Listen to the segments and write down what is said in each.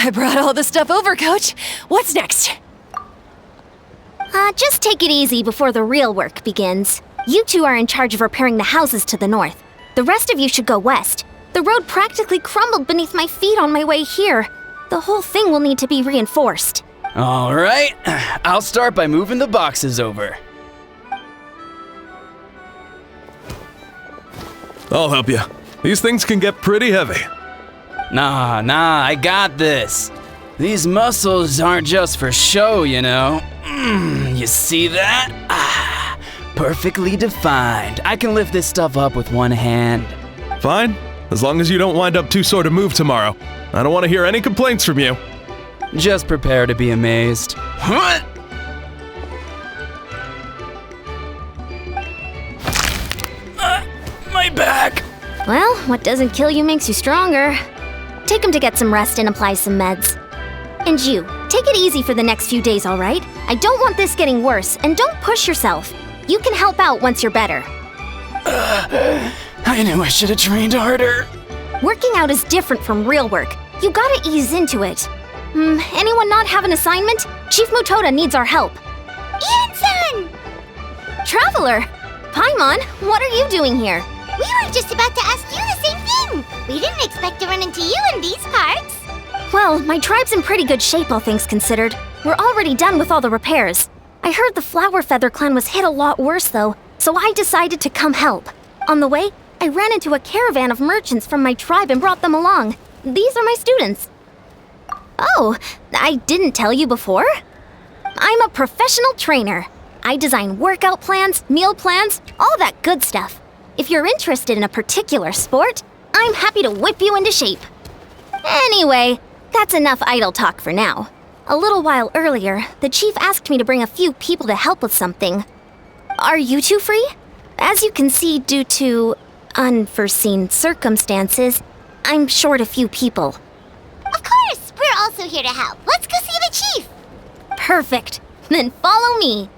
I brought all the stuff over, Coach. What's next? Just take it easy before the real work begins. You two are in charge of repairing the houses to the north. The rest of you should go west. The road practically crumbled beneath my feet on my way here. The whole thing will need to be reinforced. All right, I'll start by moving the boxes over. I'll help you. These things can get pretty heavy. Nah, I got this. These muscles aren't just for show, you know. You see that? Perfectly defined. I can lift this stuff up with one hand. Fine, as long as you don't wind up too sore to move tomorrow. I don't want to hear any complaints from you. Just prepare to be amazed. My back! Well, what doesn't kill you makes you stronger. Take him to get some rest and apply some meds. And you, take it easy for the next few days, all right? I don't want this getting worse, and don't push yourself. You can help out once you're better. I knew I should have trained harder. Working out is different from real work. You gotta ease into it. Anyone not have an assignment? Chief Mutoda needs our help. Ian-san! Traveler! Paimon, what are you doing here? We were just about to ask you the same thing! We didn't expect to run into you in these parts! Well, my tribe's in pretty good shape, all things considered. We're already done with all the repairs. I heard the Flower Feather clan was hit a lot worse, though, so I decided to come help. On the way, I ran into a caravan of merchants from my tribe and brought them along. These are my students. Oh, I didn't tell you before? I'm a professional trainer. I design workout plans, meal plans, all that good stuff. If you're interested in a particular sport, I'm happy to whip you into shape. Anyway, that's enough idle talk for now. A little while earlier, the chief asked me to bring a few people to help with something. Are you two free? As you can see, due to unforeseen circumstances, I'm short a few people. Of course! We're also here to help. Let's go see the chief! Perfect. Then follow me.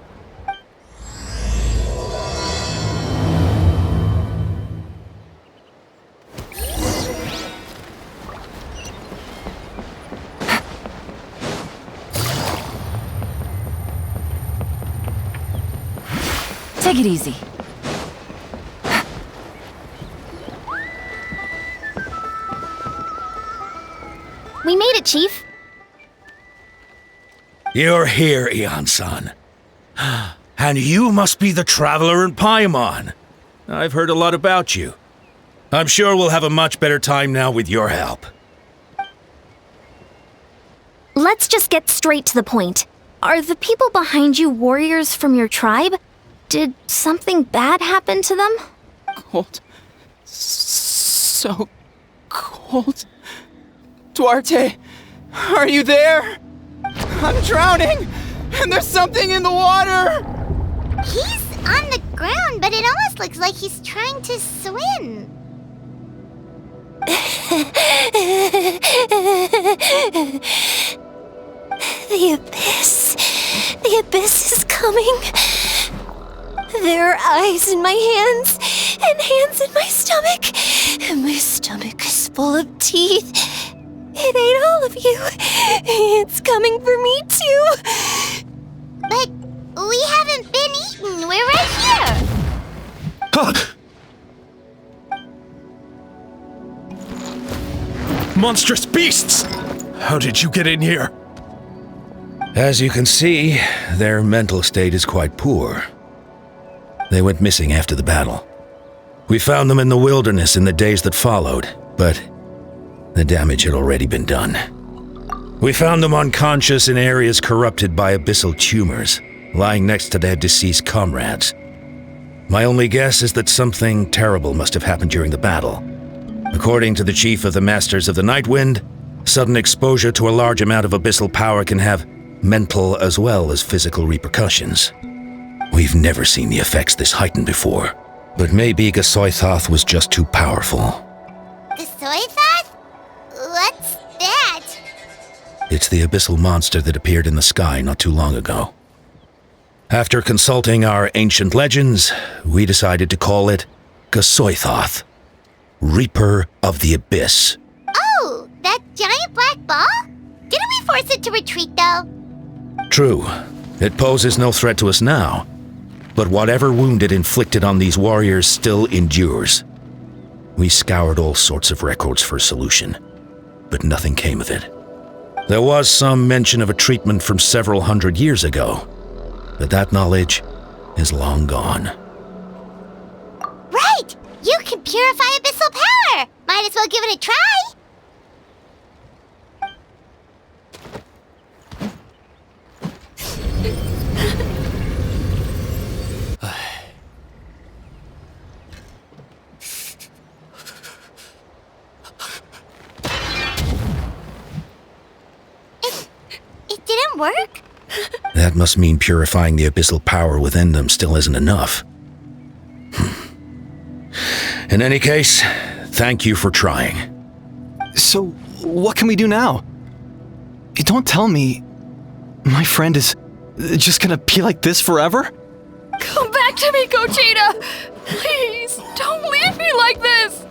Take it easy. We made it, Chief. You're here, Ian-san. And you must be the traveler in Paimon. I've heard a lot about you. I'm sure we'll have a much better time now with your help. Let's just get straight to the point. Are the people behind you warriors from your tribe? Did something bad happen to them? Cold. So cold. Duarte, are you there? I'm drowning, and there's something in the water! He's on the ground, but it almost looks like he's trying to swim. The abyss. The abyss is coming. There are eyes in my hands, and hands in my stomach. And my stomach is full of teeth. It ate all of you. It's coming for me, too. But we haven't been eaten. We're right here. Monstrous beasts! How did you get in here? As you can see, their mental state is quite poor. They went missing after the battle. We found them in the wilderness in the days that followed, but the damage had already been done. We found them unconscious in areas corrupted by abyssal tumors, lying next to their deceased comrades. My only guess is that something terrible must have happened during the battle. According to the chief of the Masters of the Nightwind, sudden exposure to a large amount of abyssal power can have mental as well as physical repercussions. We've never seen the effects this heightened before, but maybe Gasoithoth was just too powerful. Gasoithoth? What's that? It's the abyssal monster that appeared in the sky not too long ago. After consulting our ancient legends, we decided to call it Gasoithoth, Reaper of the Abyss. Oh, that giant black ball? force it to retreat, though? True, it poses no threat to us now, but whatever wound it inflicted on these warriors still endures. We scoured all sorts of records for a solution, but nothing came of it. There was some mention of a treatment from several hundred years ago, but that knowledge is long gone. Right! You can purify abyssal power! Might as well give it a try! It didn't work? That must mean purifying the abyssal power within them still isn't enough. In any case, thank you for trying. So, what can we do now? Don't tell me my friend is just gonna be like this forever? Come back to me, Gogeta! Please, don't leave me like this!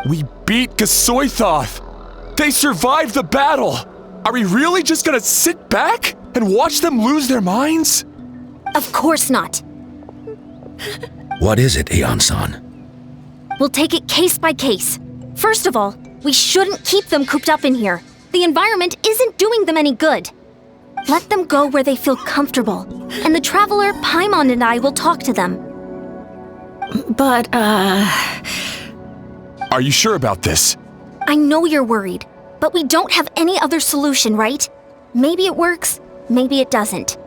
We beat Gasoithoth! They survived the battle! Are we really just gonna sit back and watch them lose their minds? Of course not. What is it, Aeon-san? We'll take it case by case. First of all, we shouldn't keep them cooped up in here. The environment isn't doing them any good. Let them go where they feel comfortable, and the Traveler, Paimon, and I will talk to them. But, Are you sure about this? I know you're worried, but we don't have any other solution, right? Maybe it works, maybe it doesn't.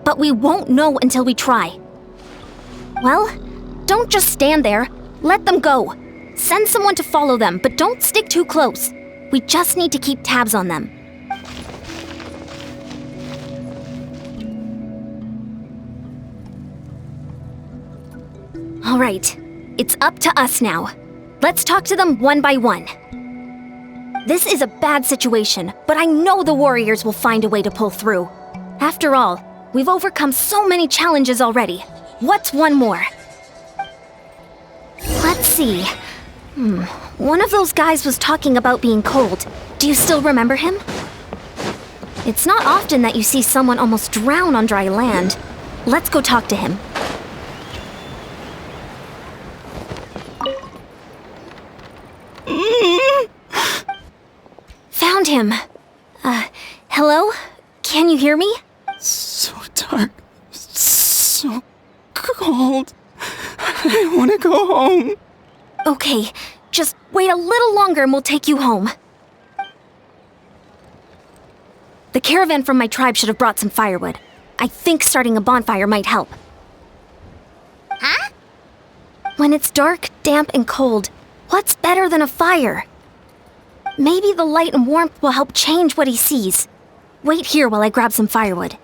But we won't know until we try. Well, don't just stand there. Let them go. Send someone to follow them, but don't stick too close. We just need to keep tabs on them. All right, it's up to us now. Let's talk to them one by one. This is a bad situation, but I know the warriors will find a way to pull through. After all, we've overcome so many challenges already. What's one more? Let's see. One of those guys was talking about being cold. Do you still remember him? It's not often that you see someone almost drown on dry land. Let's go talk to him. Found him. Hello? Can you hear me? So dark, so cold. I want to go home. Okay, just wait a little longer and we'll take you home. The caravan from my tribe should have brought some firewood. I think starting a bonfire might help. Huh? When it's dark, damp, and cold, what's better than a fire? Maybe the light and warmth will help change what he sees. Wait here while I grab some firewood.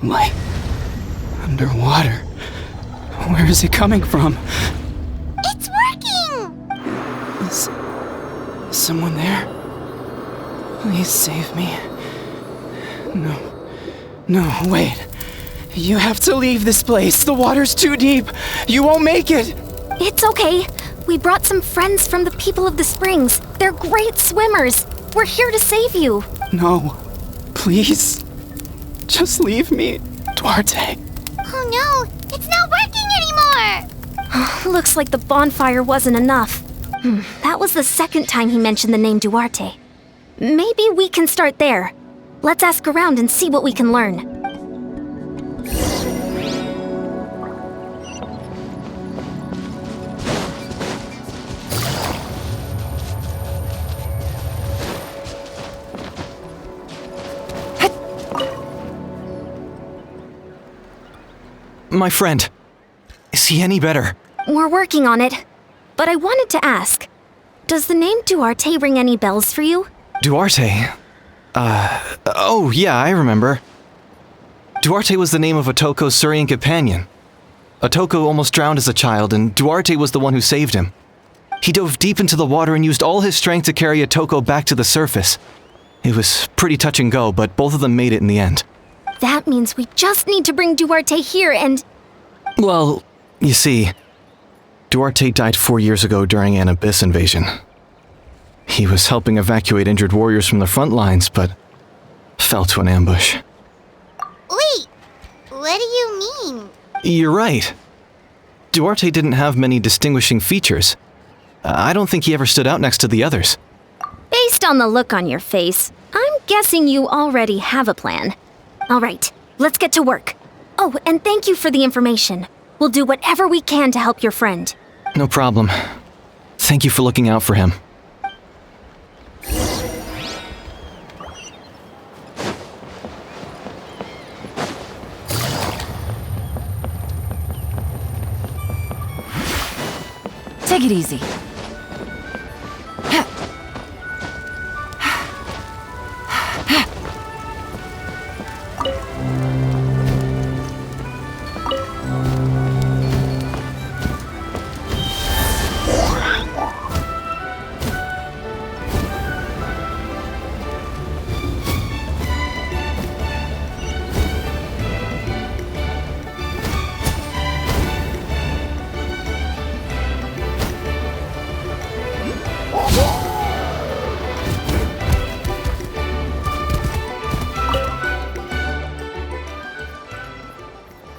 Light underwater. Where is it coming from? It's working! Is someone there? Please save me. No, wait. You have to leave this place. The water's too deep. You won't make it. It's okay. We brought some friends from the people of the springs. They're great swimmers. We're here to save you. No, please. Just leave me, Duarte. Oh no, it's not working anymore! Looks like the bonfire wasn't enough. That was the second time he mentioned the name Duarte. Maybe we can start there. Let's ask around and see what we can learn. My friend, is he any better? We're working on it. But I wanted to ask, does the name Duarte ring any bells for you? Duarte? Oh yeah, I remember. Duarte was the name of Otoko's Surian companion. Otoko almost drowned as a child, and Duarte was the one who saved him. He dove deep into the water and used all his strength to carry Otoko back to the surface. It was pretty touch and go, but both of them made it in the end. That means we just need to bring Duarte here and... Well, you see, Duarte died 4 years ago during an Abyss invasion. He was helping evacuate injured warriors from the front lines, but fell to an ambush. Wait, what do you mean? You're right. Duarte didn't have many distinguishing features. I don't think he ever stood out next to the others. Based on the look on your face, I'm guessing you already have a plan. All right, let's get to work. Oh, and thank you for the information. We'll do whatever we can to help your friend. No problem. Thank you for looking out for him. Take it easy.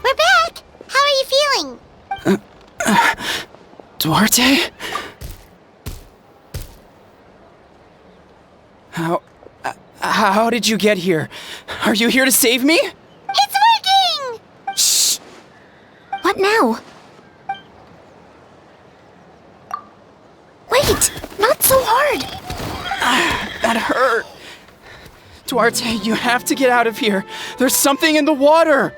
We're back! How are you feeling? Duarte? How did you get here? Are you here to save me? It's working! Shh! What now? Wait! Not so hard! That hurt. Duarte, you have to get out of here. There's something in the water.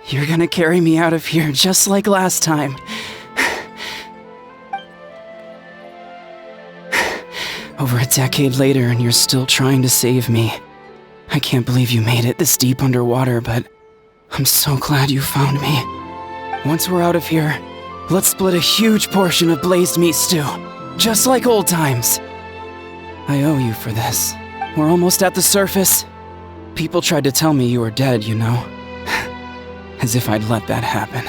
You're gonna carry me out of here just like last time. Over a decade later and you're still trying to save me. I can't believe you made it this deep underwater, but I'm so glad you found me. Once we're out of here, let's split a huge portion of blazed meat stew, just like old times. I owe you for this. We're almost at the surface. People tried to tell me you were dead, you know. As if I'd let that happen.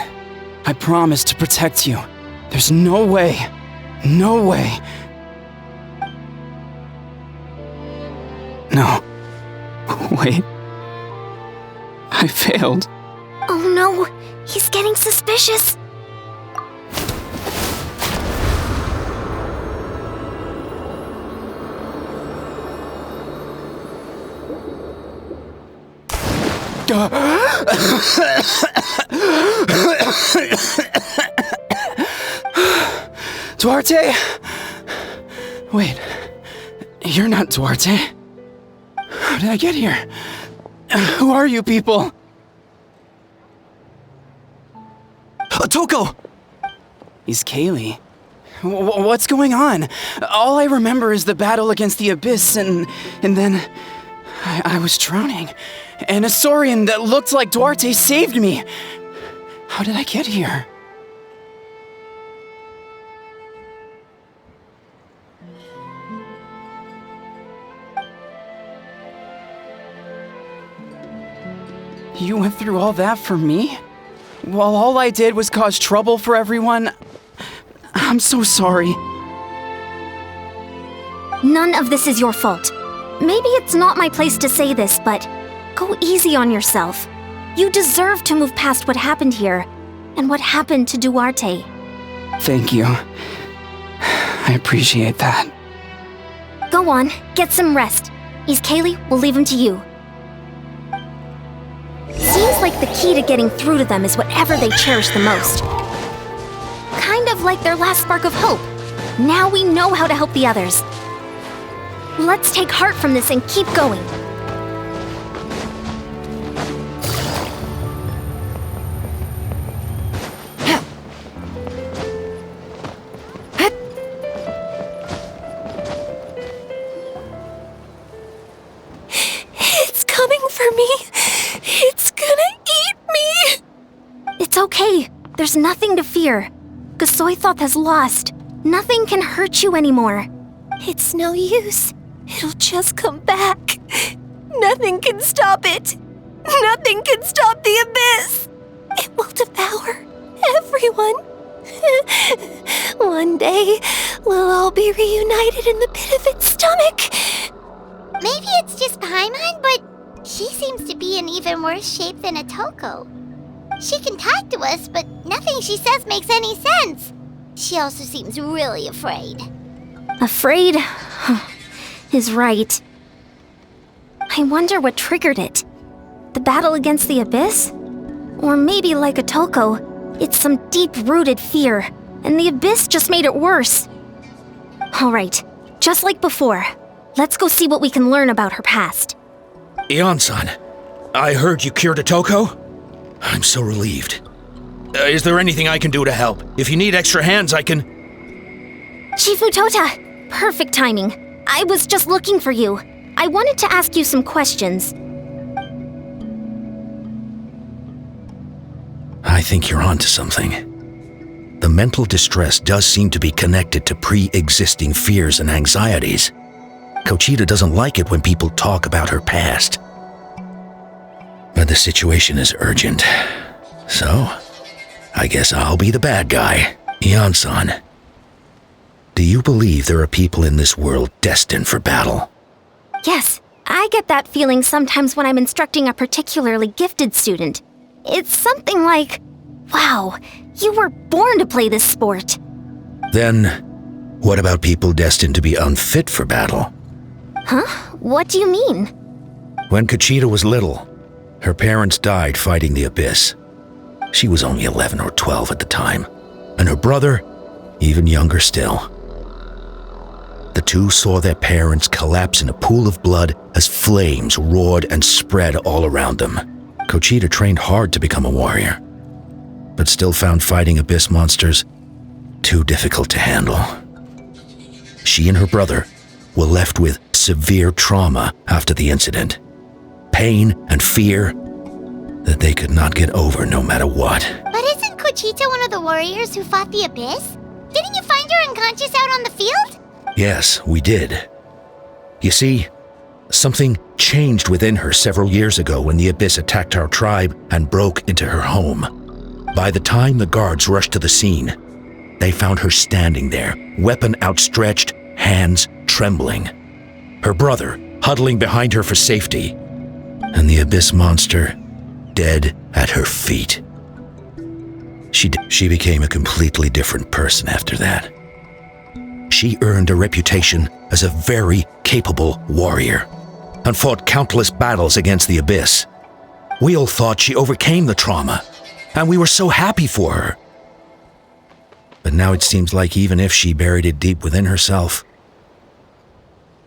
I promised to protect you. There's no way. No way. No. Wait. I failed. Oh no, he's getting suspicious. Duarte? Wait, you're not Duarte. How did I get here? Who are you people? Toko! He's Kaylee. What's going on? All I remember is the battle against the Abyss and then I was drowning. And a Saurian that looked like Duarte saved me. How did I get here? You went through all that for me? While all I did was cause trouble for everyone? I'm so sorry. None of this is your fault. Maybe it's not my place to say this, but go easy on yourself. You deserve to move past what happened here, and what happened to Duarte. Thank you. I appreciate that. Go on, get some rest. Is Kaylee, we'll leave him to you. Seems like the key to getting through to them is whatever they cherish the most. Kind of like their last spark of hope. Now we know how to help the others. Let's take heart from this and keep going. It's coming for me. It's gonna eat me. It's okay. There's nothing to fear. Gasoithoth has lost. Nothing can hurt you anymore. It's no use. It'll just come back. Nothing can stop it. Nothing can stop the abyss. It will devour everyone. One day, we'll all be reunited in the pit of its stomach. Maybe it's just Paimon, but she seems to be in even worse shape than Otoko. She can talk to us, but nothing she says makes any sense. She also seems really afraid. Afraid is right. I wonder what triggered it. The battle against the abyss? Or maybe like Otoko, it's some deep-rooted fear, and the abyss just made it worse. Alright, just like before, let's go see what we can learn about her past. Ion-san, I heard you cured Otoko? I'm so relieved. Is there anything I can do to help? If you need extra hands, I can... Chief Utota! Perfect timing. I was just looking for you. I wanted to ask you some questions. I think you're onto something. The mental distress does seem to be connected to pre-existing fears and anxieties. Kochita doesn't like it when people talk about her past. But the situation is urgent. So, I guess I'll be the bad guy. Ion-san, do you believe there are people in this world destined for battle? Yes, I get that feeling sometimes when I'm instructing a particularly gifted student. It's something like, wow, you were born to play this sport. Then, what about people destined to be unfit for battle? Huh? What do you mean? When Kochita was little, her parents died fighting the abyss. She was only 11 or 12 at the time, and her brother, even younger still. The two saw their parents collapse in a pool of blood as flames roared and spread all around them. Kochita trained hard to become a warrior, but still found fighting abyss monsters too difficult to handle. She and her brother were left with severe trauma after the incident. Pain and fear that they could not get over no matter what. But isn't Kochita one of the warriors who fought the abyss? Didn't you find her unconscious out on the field? Yes, we did. You see, something changed within her several years ago when the abyss attacked our tribe and broke into her home. By the time the guards rushed to the scene, they found her standing there, weapon outstretched, hands trembling. Her brother huddling behind her for safety, and the abyss monster dead at her feet. She became a completely different person after that. She earned a reputation as a very capable warrior and fought countless battles against the abyss. We all thought she overcame the trauma, and we were so happy for her. But now it seems like even if she buried it deep within herself,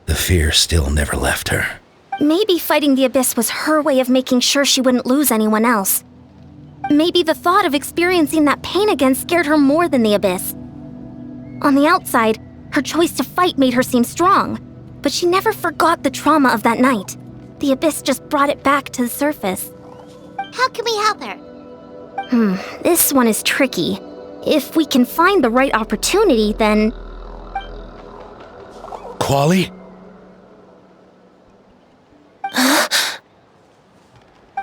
the fear still never left her. Maybe fighting the abyss was her way of making sure she wouldn't lose anyone else. Maybe the thought of experiencing that pain again scared her more than the abyss. On the outside, her choice to fight made her seem strong, but she never forgot the trauma of that night. The abyss just brought it back to the surface. How can we help her? This one is tricky. If we can find the right opportunity, then... Quali?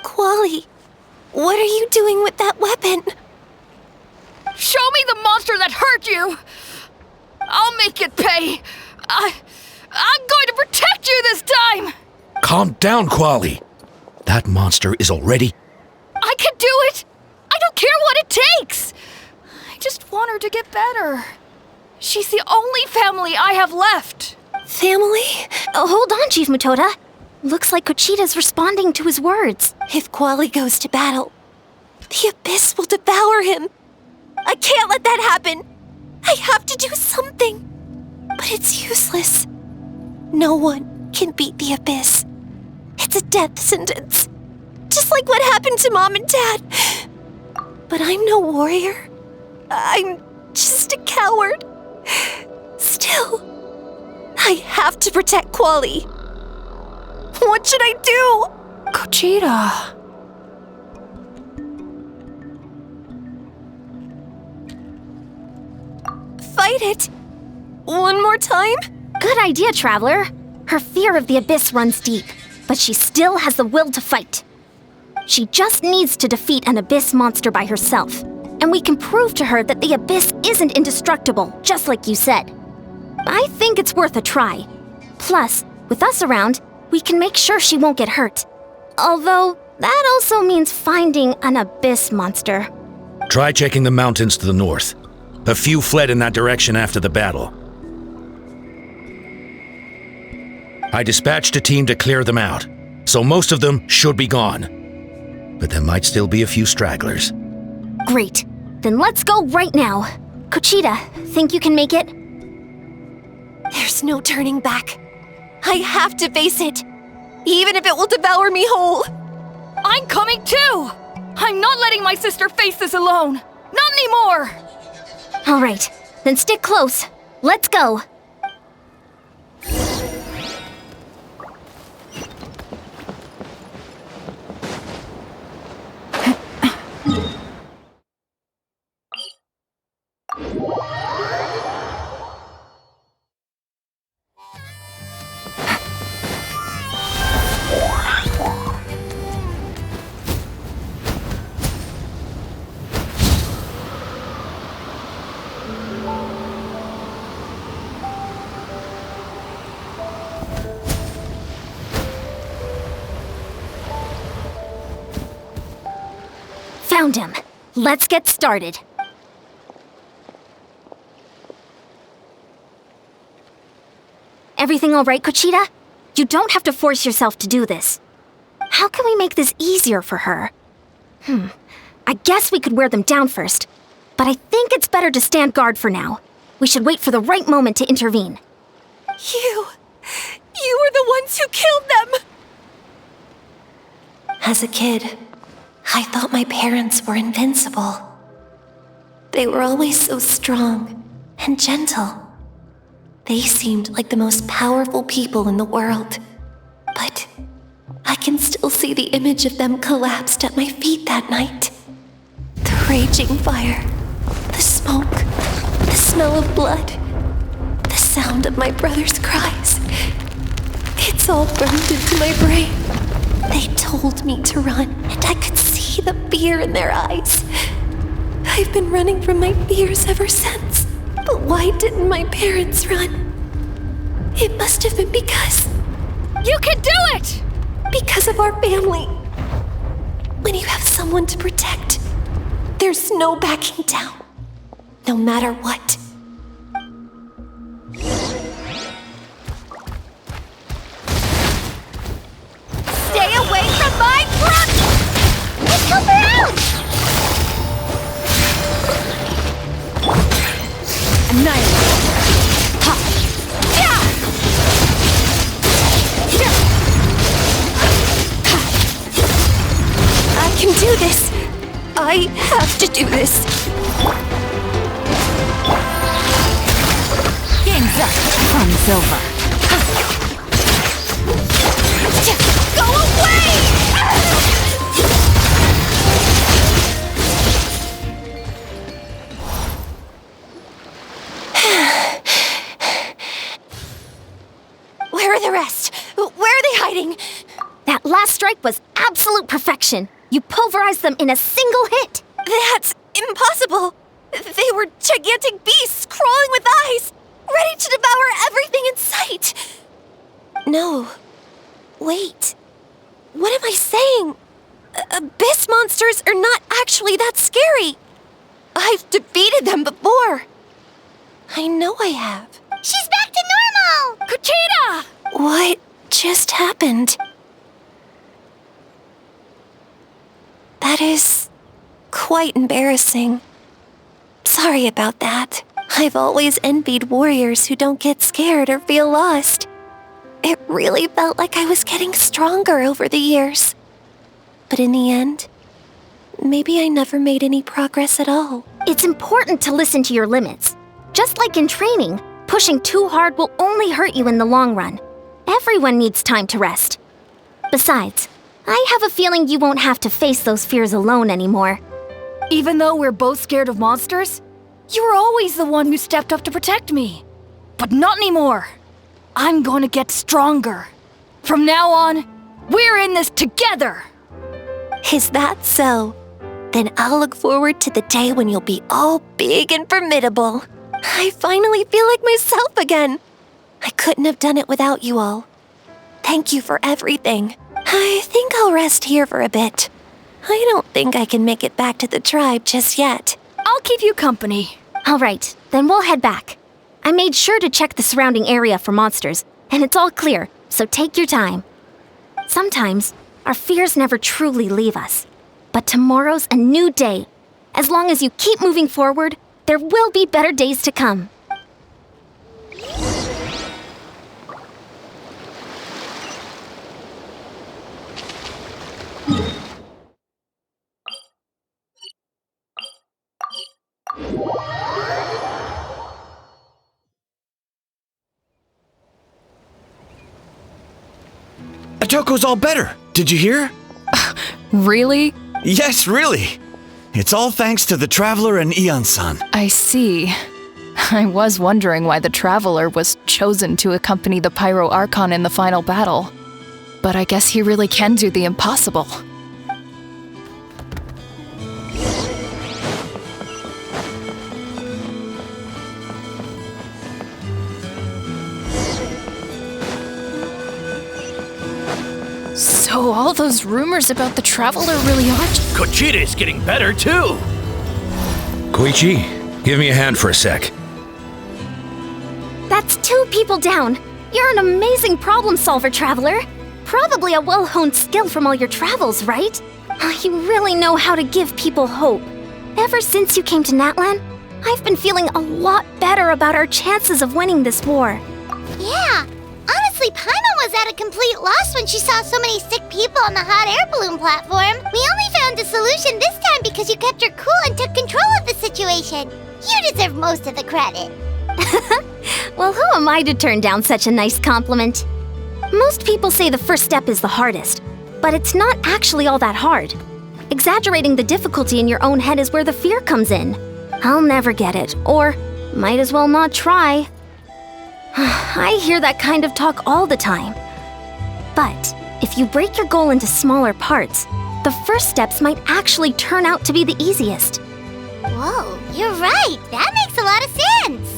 Quali, what are you doing with that weapon? Show me the monster that hurt you! I'll make it pay! I'm going to protect you this time! Calm down, Quali. That monster is already... I can do it! I don't care what it takes! I just want her to get better. She's the only family I have left. Family? Hold on, Chief Mutoda. Looks like Kochita's responding to his words. If Quali goes to battle, the abyss will devour him. I can't let that happen. I have to do something. But it's useless. No one can beat the abyss. It's a death sentence. Just like what happened to Mom and Dad. But I'm no warrior. I'm just a coward. Still, I have to protect Quali. What should I do? Kochita. Fight it. One more time? Good idea, Traveler. Her fear of the abyss runs deep. but she still has the will to fight. She just needs to defeat an Abyss monster by herself, and we can prove to her that the Abyss isn't indestructible, just like you said. I think it's worth a try. Plus, with us around, we can make sure she won't get hurt. Although, that also means finding an Abyss monster. Try checking the mountains to the north. A few fled in that direction after the battle. I dispatched a team to clear them out, so most of them should be gone. But there might still be a few stragglers. Great. Then let's go right now. Kochita, think you can make it? There's no turning back. I have to face it, even if it will devour me whole. I'm coming too! I'm not letting my sister face this alone! Not anymore! All right, then stick close. Let's go. Found him. Let's get started. Everything all right, Kochita? You don't have to force yourself to do this. How can we make this easier for her? I guess we could wear them down first, but I think it's better to stand guard for now. We should wait for the right moment to intervene. You were the ones who killed them! As a kid, I thought my parents were invincible. They were always so strong and gentle. They seemed like the most powerful people in the world. But I can still see the image of them collapsed at my feet that night. The raging fire, the smoke, the smell of blood, the sound of my brother's cries. It's all burned into my brain. They told me to run, and I could see the fear in their eyes. I've been running from my fears ever since. But why didn't my parents run? It must have been because... You can do it! Because of our family. When you have someone to protect, there's no backing down. No matter what. Stay away from my front! Let's help her out! Annihilate! Ha! Yeah! I can do this. I have to do this. Game's up. Fun's over. Go away! Where are the rest? Where are they hiding? That last strike was absolute perfection. You pulverized them in a single hit. That's impossible. They were gigantic beasts crawling with eyes, ready to devour everything in sight. No. Wait. What am I saying? Abyss monsters are not actually that scary. I've defeated them before. I know I have. She's back to normal! Kochita! What just happened? That is quite embarrassing. Sorry about that. I've always envied warriors who don't get scared or feel lost. It really felt like I was getting stronger over the years. But in the end, maybe I never made any progress at all. It's important to listen to your limits. Just like in training, pushing too hard will only hurt you in the long run. Everyone needs time to rest. Besides, I have a feeling you won't have to face those fears alone anymore. Even though we're both scared of monsters, you were always the one who stepped up to protect me. But not anymore. I'm going to get stronger. From now on, We're in this together! Is that so? Then I'll look forward to the day when you'll be all big and formidable. I finally feel like myself again. I couldn't have done it without you all. Thank you for everything. I think I'll rest here for a bit. I don't think I can make it back to the tribe just yet. I'll keep you company. All right, then we'll head back. I made sure to check the surrounding area for monsters, and it's all clear, so take your time. Sometimes, our fears never truly leave us. But tomorrow's a new day. As long as you keep moving forward, there will be better days to come. Atoko's all better. Did you hear? Really? Yes, really. It's all thanks to the Traveler and Ian-san. I see. I was wondering why the Traveler was chosen to accompany the Pyro Archon in the final battle. But I guess he really can do the impossible. So all those rumors about the Traveler really aren't... Kochita's getting better, too! Koichi, give me a hand for a sec. That's 2 people down. You're an amazing problem solver, Traveler. Probably a well-honed skill from all your travels, right? You really know how to give people hope. Ever since you came to Natlan, I've been feeling a lot better about our chances of winning this war. Yeah, honestly, Paimon was at a complete loss when she saw so many sick people on the hot air balloon platform. We only found a solution this time because you kept your cool and took control of the situation. You deserve most of the credit. Well, who am I to turn down such a nice compliment? Most people say the first step is the hardest, but it's not actually all that hard. Exaggerating the difficulty in your own head is where the fear comes in. I'll never get it, or might as well not try. I hear that kind of talk all the time. But if you break your goal into smaller parts, the first steps might actually turn out to be the easiest. Whoa, you're right. That makes a lot of sense.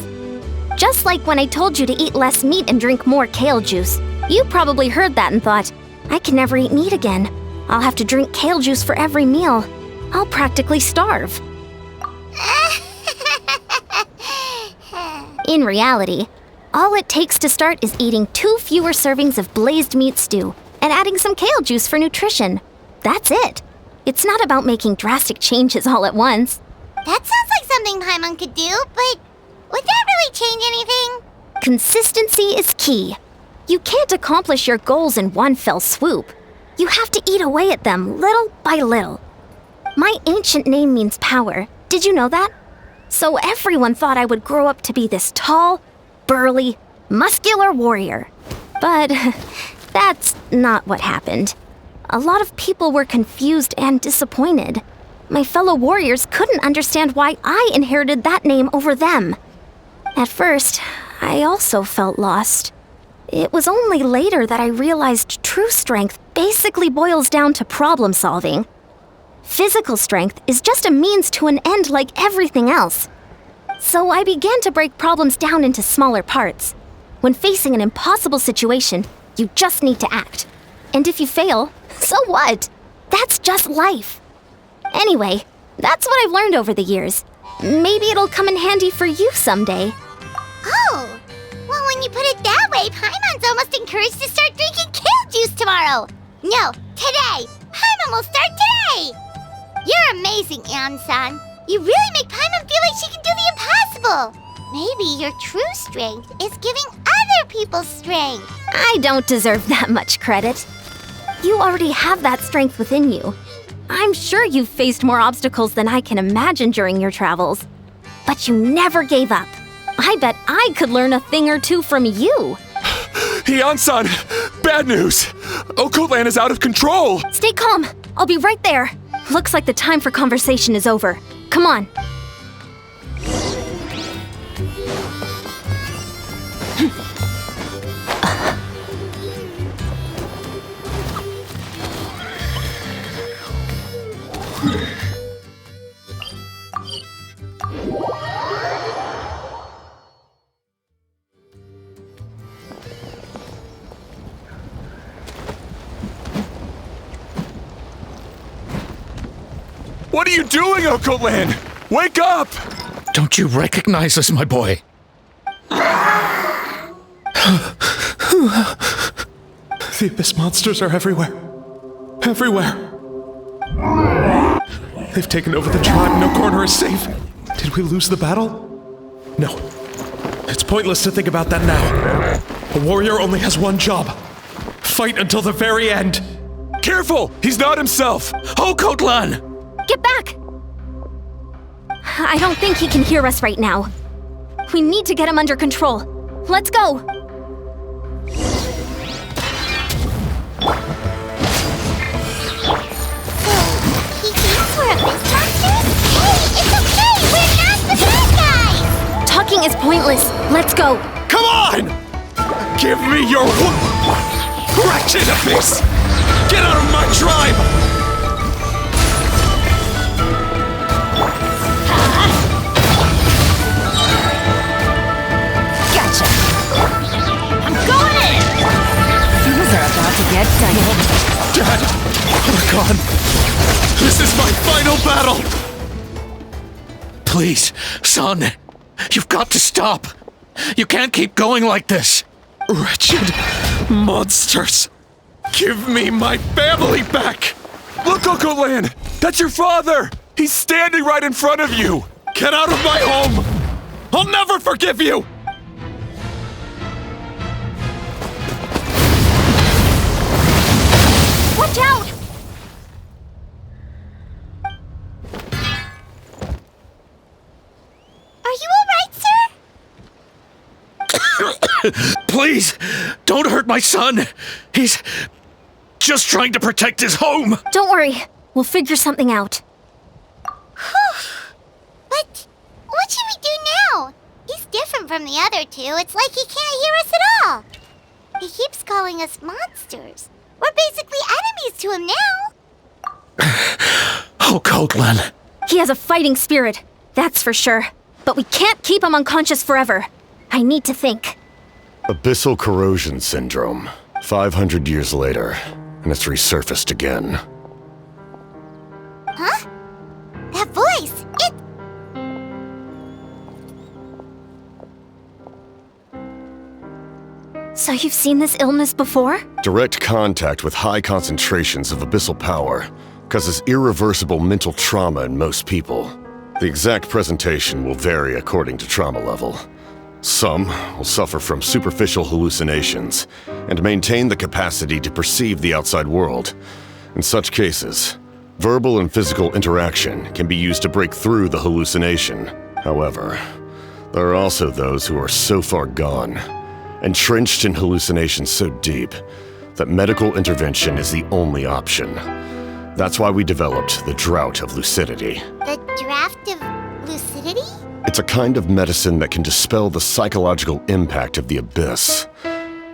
Just like when I told you to eat less meat and drink more kale juice. You probably heard that and thought, I can never eat meat again. I'll have to drink kale juice for every meal. I'll practically starve. In reality, all it takes to start is eating 2 fewer servings of blazed meat stew and adding some kale juice for nutrition. That's it. It's not about making drastic changes all at once. That sounds like something Paimon could do, but would that really change anything? Consistency is key. You can't accomplish your goals in one fell swoop. You have to eat away at them little by little. My ancient name means power. Did you know that? So everyone thought I would grow up to be this tall, burly, muscular warrior. But that's not what happened. A lot of people were confused and disappointed. My fellow warriors couldn't understand why I inherited that name over them. At first, I also felt lost. It was only later that I realized true strength basically boils down to problem solving. Physical strength is just a means to an end like everything else. So I began to break problems down into smaller parts. When facing an impossible situation, you just need to act. And if you fail, so what? That's just life. Anyway, that's what I've learned over the years. Maybe it'll come in handy for you someday. Oh, well, when you put it that way, Paimon's almost encouraged to start drinking kale juice tomorrow. No, today. Paimon will start today. You're amazing, Ann-san. You really make Paimon feel like she can do the impossible. Maybe your true strength is giving other people strength. I don't deserve that much credit. You already have that strength within you. I'm sure you've faced more obstacles than I can imagine during your travels. But you never gave up. I bet I could learn a thing or two from you. Ian-san, bad news. Okoland is out of control. Stay calm. I'll be right there. Looks like the time for conversation is over. Come on. What are you doing, Okolan? Wake up! Don't you recognize us, my boy? The Abyss monsters are everywhere. Everywhere. They've taken over the tribe. No corner is safe. Did we lose the battle? No. It's pointless to think about that now. A warrior only has one job. Fight until the very end. Careful! He's not himself! Okotlan! Get back! I don't think he can hear us right now. We need to get him under control. Let's go! He thinks we're Abyss monsters? Hey, it's okay! We're not the bad guys! Talking is pointless. Let's go! Come on! Give me your wretched Abyss! Get out of my tribe! Gotcha. I'm going in! Things are about to get dicey. Dad! Archon! This is my final battle! Please, son, you've got to stop. You can't keep going like this. Wretched monsters! Give me my family back! Look, Okolan! That's your father! He's standing right in front of you! Get out of my home! I'll never forgive you! Watch out! Are you alright, sir? Please, don't hurt my son. He's just trying to protect his home. Don't worry. We'll figure something out. But what should we do now? He's different from the other two. It's like he can't hear us at all. He keeps calling us monsters. We're basically enemies to him now. Okotlan. He has a fighting spirit, that's for sure. But we can't keep him unconscious forever. I need to think. Abyssal corrosion syndrome. 500 years later, and it's resurfaced again. Huh? That voice! So you've seen this illness before? Direct contact with high concentrations of abyssal power causes irreversible mental trauma in most people. The exact presentation will vary according to trauma level. Some will suffer from superficial hallucinations and maintain the capacity to perceive the outside world. In such cases, verbal and physical interaction can be used to break through the hallucination. However, there are also those who are so far gone, entrenched in hallucinations so deep, that medical intervention is the only option. That's why we developed the Drought of Lucidity. The draft of lucidity? It's a kind of medicine that can dispel the psychological impact of the abyss.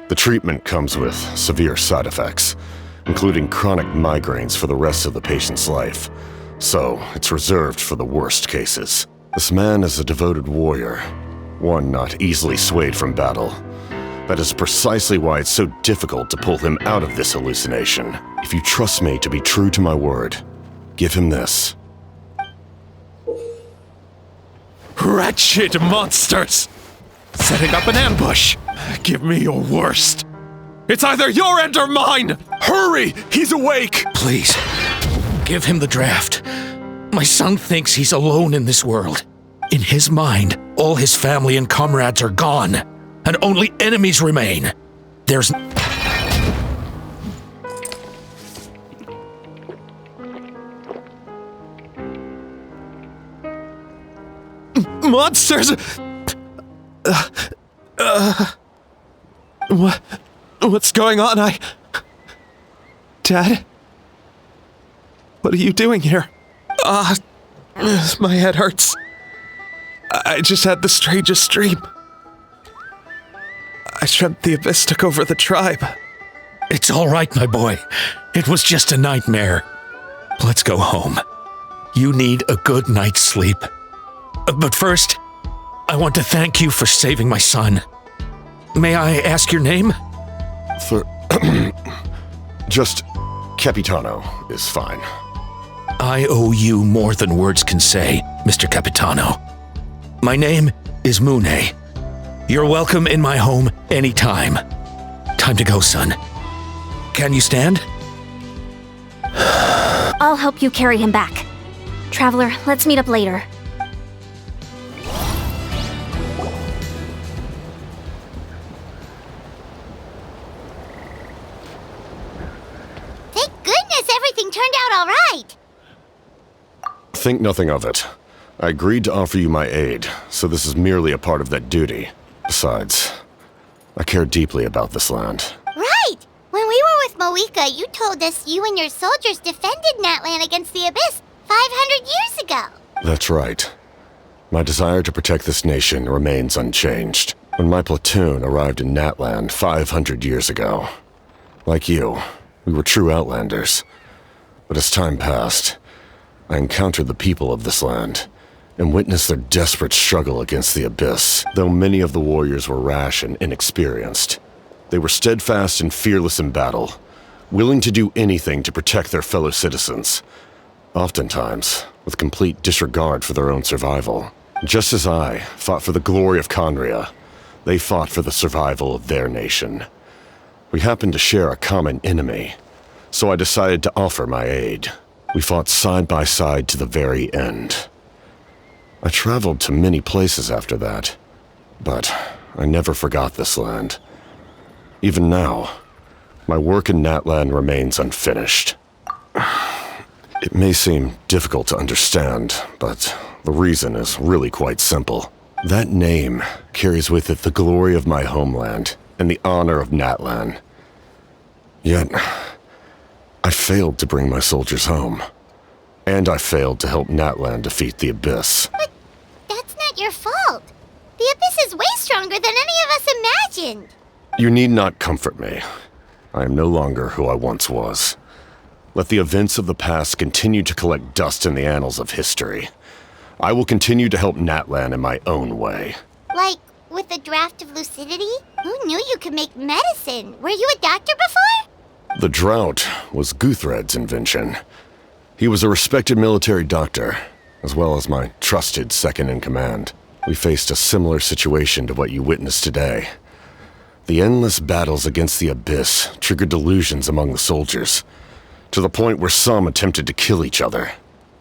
The treatment comes with severe side effects, including chronic migraines for the rest of the patient's life. So, it's reserved for the worst cases. This man is a devoted warrior, one not easily swayed from battle. That is precisely why it's so difficult to pull him out of this hallucination. If you trust me to be true to my word, give him this. Wretched monsters! Setting up an ambush! Give me your worst! It's either your end or mine! Hurry! He's awake! Please, give him the draft. My son thinks he's alone in this world. In his mind, all his family and comrades are gone, and only enemies remain. There's... Monsters! What's going on? Dad? What are you doing here? My head hurts. I just had the strangest dream. I dreamt the Abyss took over the tribe. It's all right, my boy. It was just a nightmare. Let's go home. You need a good night's sleep. But first, I want to thank you for saving my son. May I ask your name? Just Capitano is fine. I owe you more than words can say, Mr. Capitano. My name is Mune. You're welcome in my home anytime. Time to go, son. Can you stand? I'll help you carry him back. Traveler, let's meet up later. Thank goodness everything turned out all right. Think nothing of it. I agreed to offer you my aid, so this is merely a part of that duty. Besides, I care deeply about this land. Right! When we were with Moika, you told us you and your soldiers defended Natlan against the Abyss 500 years ago. That's right. My desire to protect this nation remains unchanged. When my platoon arrived in Natlan 500 years ago, like you, we were true outlanders. But as time passed, I encountered the people of this land and witnessed their desperate struggle against the Abyss. Though many of the warriors were rash and inexperienced, they were steadfast and fearless in battle, willing to do anything to protect their fellow citizens, oftentimes with complete disregard for their own survival. Just as I fought for the glory of Conria, they fought for the survival of their nation. We happened to share a common enemy, so I decided to offer my aid. We fought side by side to the very end. I traveled to many places after that, but I never forgot this land. Even now, my work in Natlan remains unfinished. It may seem difficult to understand, but the reason is really quite simple. That name carries with it the glory of my homeland and the honor of Natlan. Yet, I failed to bring my soldiers home. And I failed to help Natlan defeat the Abyss. But that's not your fault. The Abyss is way stronger than any of us imagined. You need not comfort me. I am no longer who I once was. Let the events of the past continue to collect dust in the annals of history. I will continue to help Natlan in my own way. Like, with the draft of lucidity? Who knew you could make medicine? Were you a doctor before? The drought was Guthred's invention. He was a respected military doctor, as well as my trusted second-in-command. We faced a similar situation to what you witnessed today. The endless battles against the Abyss triggered delusions among the soldiers, to the point where some attempted to kill each other.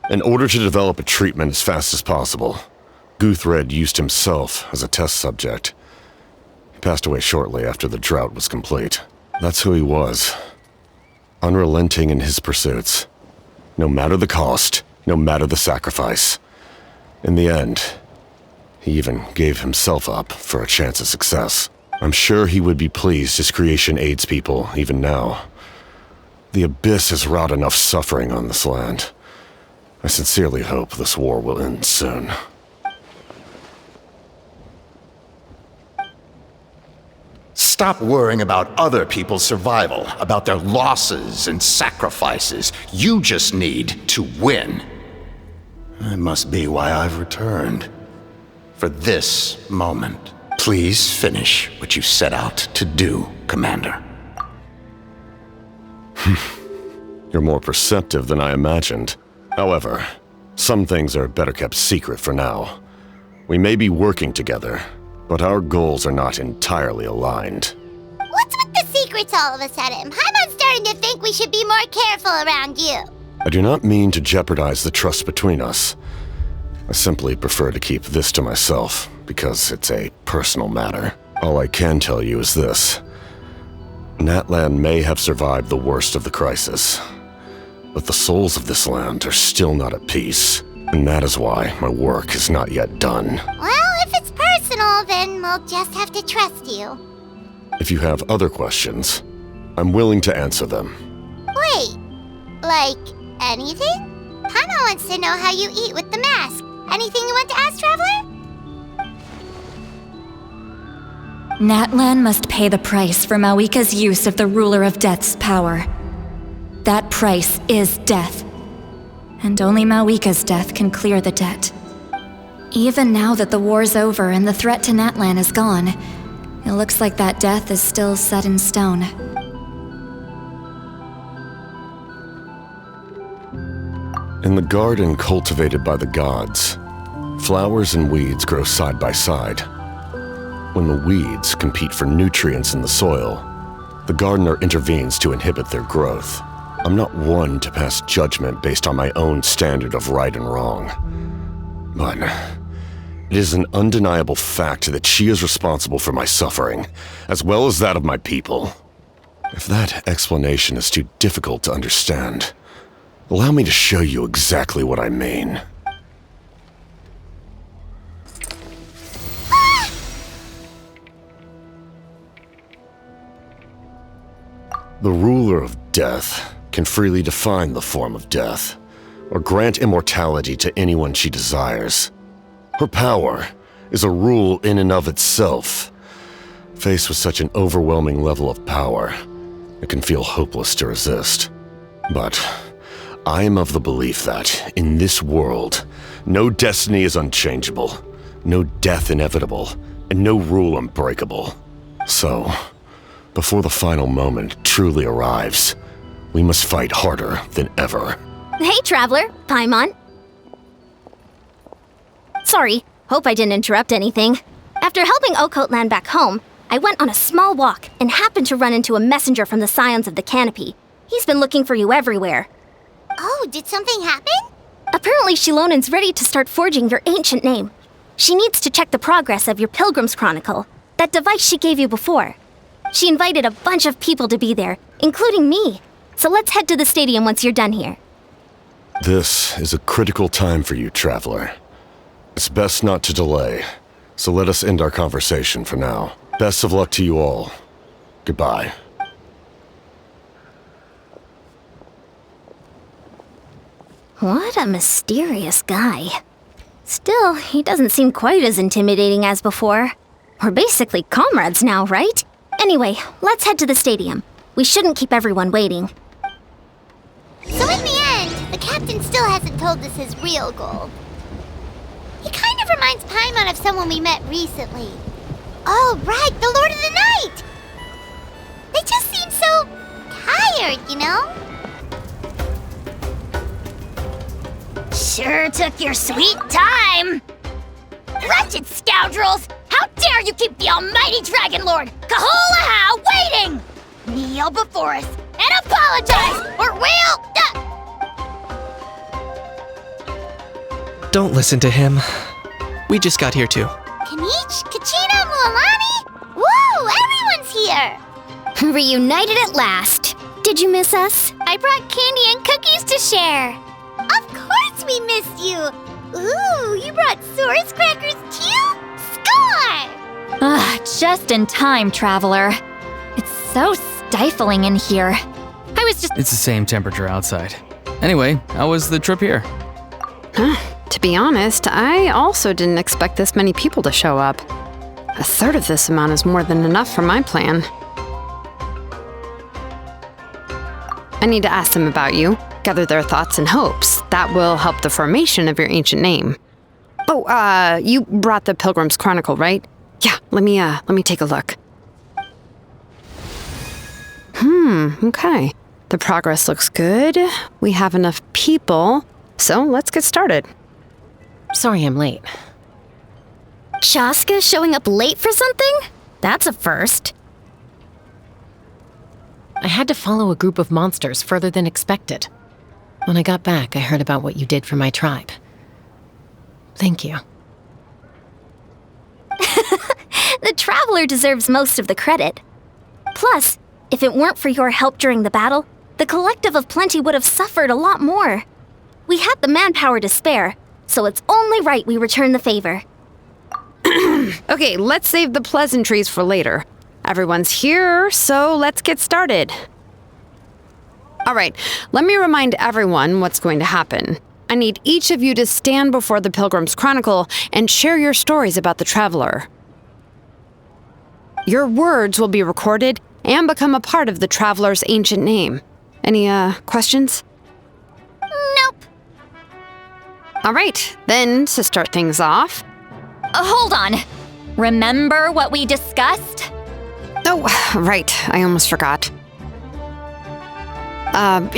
In order to develop a treatment as fast as possible, Guthred used himself as a test subject. He passed away shortly after the drought was complete. That's who he was. Unrelenting in his pursuits. No matter the cost, no matter the sacrifice. In the end, he even gave himself up for a chance at success. I'm sure he would be pleased his creation aids people even now. The Abyss has wrought enough suffering on this land. I sincerely hope this war will end soon. Stop worrying about other people's survival, about their losses and sacrifices. You just need to win. That must be why I've returned. For this moment. Please finish what you set out to do, Commander. You're more perceptive than I imagined. However, some things are better kept secret for now. We may be working together, but our goals are not entirely aligned. What's with the secrets all of a sudden? I'm starting to think we should be more careful around you. I do not mean to jeopardize the trust between us. I simply prefer to keep this to myself, because it's a personal matter. All I can tell you is this. Natlan may have survived the worst of the crisis, but the souls of this land are still not at peace, and that is why my work is not yet done. Well, if it's personal, then we'll just have to trust you. If you have other questions, I'm willing to answer them. Wait, like anything? Hana wants to know how you eat with the mask. Anything you want to ask, Traveler? Natlan must pay the price for Mawika's use of the Ruler of Death's power. That price is death. And only Mawika's death can clear the debt. Even now that the war's over and the threat to Natlan is gone, it looks like that death is still set in stone. In the garden cultivated by the gods, flowers and weeds grow side by side. When the weeds compete for nutrients in the soil, the gardener intervenes to inhibit their growth. I'm not one to pass judgment based on my own standard of right and wrong. But it is an undeniable fact that she is responsible for my suffering, as well as that of my people. If that explanation is too difficult to understand, allow me to show you exactly what I mean. The ruler of death can freely define the form of death, or grant immortality to anyone she desires. Her power is a rule in and of itself. Faced with such an overwhelming level of power, it can feel hopeless to resist. But I am of the belief that, in this world, no destiny is unchangeable, no death inevitable, and no rule unbreakable. So, before the final moment truly arrives, we must fight harder than ever. Hey, Traveler. Paimon. Sorry, hope I didn't interrupt anything. After helping Okotlan back home, I went on a small walk and happened to run into a messenger from the Scions of the Canopy. He's been looking for you everywhere. Oh, did something happen? Apparently Shilonen's ready to start forging your ancient name. She needs to check the progress of your Pilgrim's Chronicle, that device she gave you before. She invited a bunch of people to be there, including me. So let's head to the stadium once you're done here. This is a critical time for you, Traveler. It's best not to delay, so let us end our conversation for now. Best of luck to you all. Goodbye. What a mysterious guy. Still, he doesn't seem quite as intimidating as before. We're basically comrades now, right? Anyway, let's head to the stadium. We shouldn't keep everyone waiting. So in the end, the captain still hasn't told us his real goal. He kind of reminds Paimon of someone we met recently. Oh, right, the Lord of the Night! They just seem so tired, you know? Sure took your sweet time! Wretched scoundrels! How dare you keep the almighty Dragon Lord, Kahulaha, waiting! Kneel before us and apologize, or we'll... Don't listen to him. We just got here too. Kanich, Kachina, Mualani? Woo, everyone's here! Reunited at last. Did you miss us? I brought candy and cookies to share. Of course we missed you! Ooh, you brought Source crackers too? Score! Just in time, Traveler. It's so stifling in here. I was just... It's the same temperature outside. Anyway, how was the trip here? To be honest, I also didn't expect this many people to show up. A third of this amount is more than enough for my plan. I need to ask them about you, gather their thoughts and hopes. That will help the formation of your ancient name. Oh, you brought the Pilgrim's Chronicle, right? Yeah, let me take a look. Okay. The progress looks good. We have enough people, so let's get started. Sorry I'm late. Shaska showing up late for something? That's a first. I had to follow a group of monsters further than expected. When I got back, I heard about what you did for my tribe. Thank you. The Traveler deserves most of the credit. Plus, if it weren't for your help during the battle, the Collective of Plenty would have suffered a lot more. We had the manpower to spare, so it's only right we return the favor. Okay, let's save the pleasantries for later. Everyone's here, so let's get started. All right, let me remind everyone what's going to happen. I need each of you to stand before the Pilgrim's Chronicle and share your stories about the Traveler. Your words will be recorded and become a part of the Traveler's ancient name. Any, questions? Nope. All right, then, to start things off... hold on. Remember what we discussed? Oh, right, I almost forgot.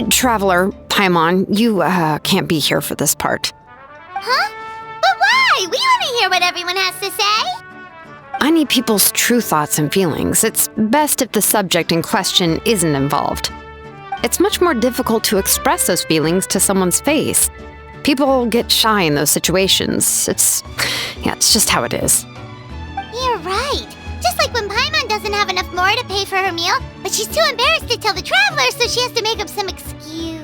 Traveler, Paimon, you can't be here for this part. Huh? But why? We want to hear what everyone has to say. I need people's true thoughts and feelings. It's best if the subject in question isn't involved. It's much more difficult to express those feelings to someone's face. People get shy in those situations. It's just how it is. You're right. Just like when Paimon doesn't have enough more to pay for her meal, but she's too embarrassed to tell the traveler, so she has to make up some excuse.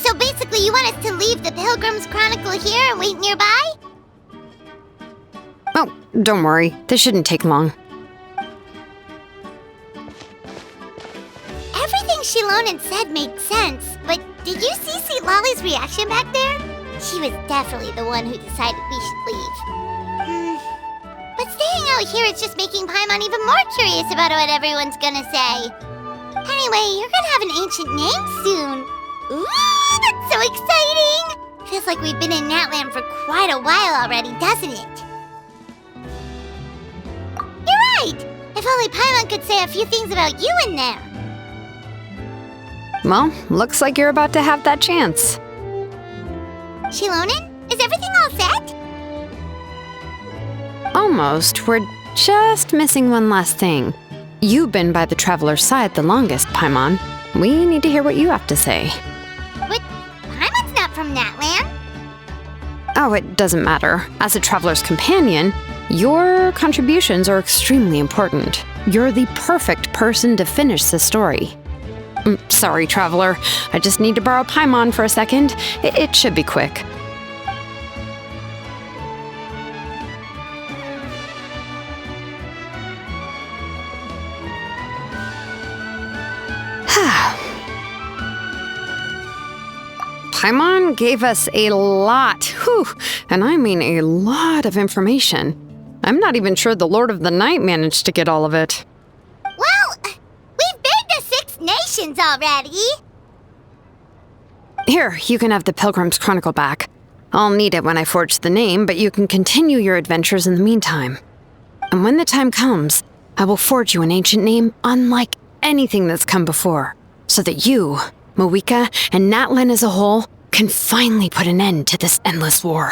So basically, you want us to leave the Pilgrim's Chronicle here and wait nearby? Oh, don't worry. This shouldn't take long. Everything Shilonen said made sense, but did you see St. Lolly's reaction back there? She was definitely the one who decided we should leave. But staying out here is just making Paimon even more curious about what everyone's gonna say. Anyway, you're gonna have an ancient name soon. Ooh, that's so exciting! Feels like we've been in Natlan for quite a while already, doesn't it? You're right! If only Paimon could say a few things about you in there. Well, looks like you're about to have that chance. Shilonen, is everything all set? Almost. We're just missing one last thing. You've been by the Traveler's side the longest, Paimon. We need to hear what you have to say. But Paimon's not from Natlan. Oh, it doesn't matter. As a Traveler's companion, your contributions are extremely important. You're the perfect person to finish the story. Sorry, Traveler. I just need to borrow Paimon for a second. It should be quick. Paimon gave us a lot, and I mean a lot of information. I'm not even sure the Lord of the Night managed to get all of it. Well, we've been to 6 nations already. Here, you can have the Pilgrim's Chronicle back. I'll need it when I forge the name, but you can continue your adventures in the meantime. And when the time comes, I will forge you an ancient name unlike anything that's come before, so that you, Mawika, and Natlan as a whole can finally put an end to this endless war.